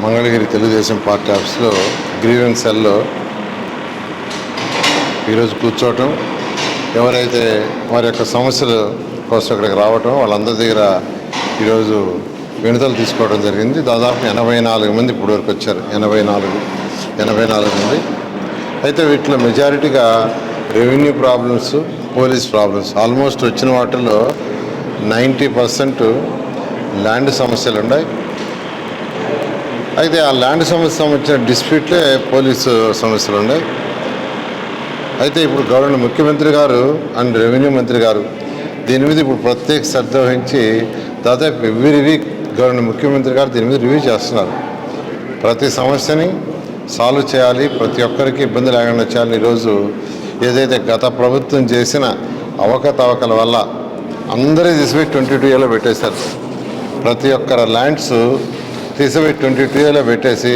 Mangalagiri Telugu Desam party ఆఫీస్లో grievance సెల్లో ఈరోజు కూర్చోవటం, ఎవరైతే వారి యొక్క సమస్యల కోసం ఇక్కడికి రావటం, వాళ్ళందరి దగ్గర ఈరోజు వినతులు తీసుకోవడం జరిగింది. దాదాపు 84 మంది ఇప్పుడు వరకు వచ్చారు. 84 మంది. అయితే వీటిలో మెజారిటీగా revenue problems, police problems. Almost వచ్చిన వాటిల్లో 90% ల్యాండ్ సమస్యలు ఉన్నాయి. అయితే ఆ ల్యాండ్ సమస్య సంబంధించిన డిస్ప్యూట్లే పోలీసు సమస్యలు ఉన్నాయి. అయితే ఇప్పుడు గవర్నర్ ముఖ్యమంత్రి గారు అండ్ రెవెన్యూ మంత్రి గారు దీని మీద ఇప్పుడు ప్రత్యేక శ్రద్ధ వహించి దాదాపు ఎవ్రీ వీక్ గవర్నర్ ముఖ్యమంత్రి గారు దీని మీద రివ్యూ చేస్తున్నారు. ప్రతి సమస్యని సాల్వ్ చేయాలి, ప్రతి ఒక్కరికి ఇబ్బంది లేకుండా చేయాలి. ఈరోజు ఏదైతే గత ప్రభుత్వం చేసిన అవకతవకల వల్ల అందరూ తీసిపోయి 22Aలో పెట్టేశారు. ప్రతి ఒక్కరి ల్యాండ్స్ తీసిపోయి 22Aలో పెట్టేసి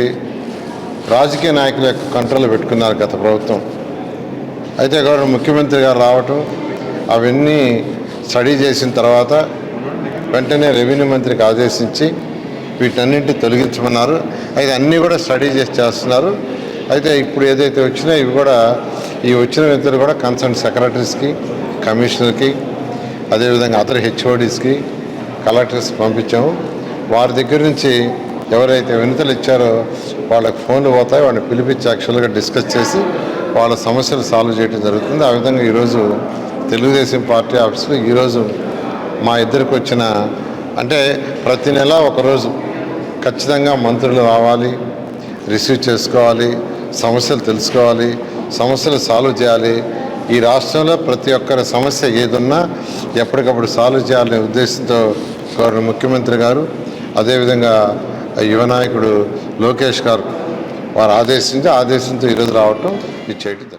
రాజకీయ నాయకుల యొక్క కంట్రోల్లో పెట్టుకున్నారు గత ప్రభుత్వం. అయితే గవర్నర్ ముఖ్యమంత్రి గారు రావటం, అవన్నీ స్టడీ చేసిన తర్వాత వెంటనే రెవెన్యూ మంత్రికి ఆదేశించి వీటన్నింటినీ తొలగించమన్నారు. అయితే అన్నీ కూడా స్టడీ చేస్తున్నారు. అయితే ఇప్పుడు ఏదైతే వచ్చినా ఇవి కూడా ఈ వచ్చిన వ్యక్తులు కూడా కన్సర్న్ సెక్రటరీస్కి, కమిషనర్కి, అదేవిధంగా అదర్ హెచ్ఓడీస్కి, కలెక్టర్స్కి పంపించాము. వారి దగ్గర నుంచి ఎవరైతే వినతులు ఇచ్చారో వాళ్ళకి ఫోన్లు పోతాయి. వాళ్ళని పిలిపించి యాక్చువల్గా డిస్కస్ చేసి వాళ్ళ సమస్యలు సాల్వ్ చేయడం జరుగుతుంది. ఆ విధంగా ఈరోజు తెలుగుదేశం పార్టీ ఆఫీస్లో ఈరోజు మా ఇద్దరికి వచ్చిన, అంటే ప్రతి నెల ఒకరోజు ఖచ్చితంగా మంత్రులు రావాలి, రిసీవ్ చేసుకోవాలి, సమస్యలు తెలుసుకోవాలి, సమస్యలు సాల్వ్ చేయాలి. ఈ రాష్ట్రంలో ప్రతి ఒక్కరి సమస్య ఏదున్నా ఎప్పటికప్పుడు సాల్వ్ చేయాలనే ఉద్దేశంతో గవర్నర్ ముఖ్యమంత్రి గారు, అదేవిధంగా యువ నాయకుడు లోకేష్ గారు వారు ఆదేశంతో ఈరోజు రావటం ఇది చేయటం.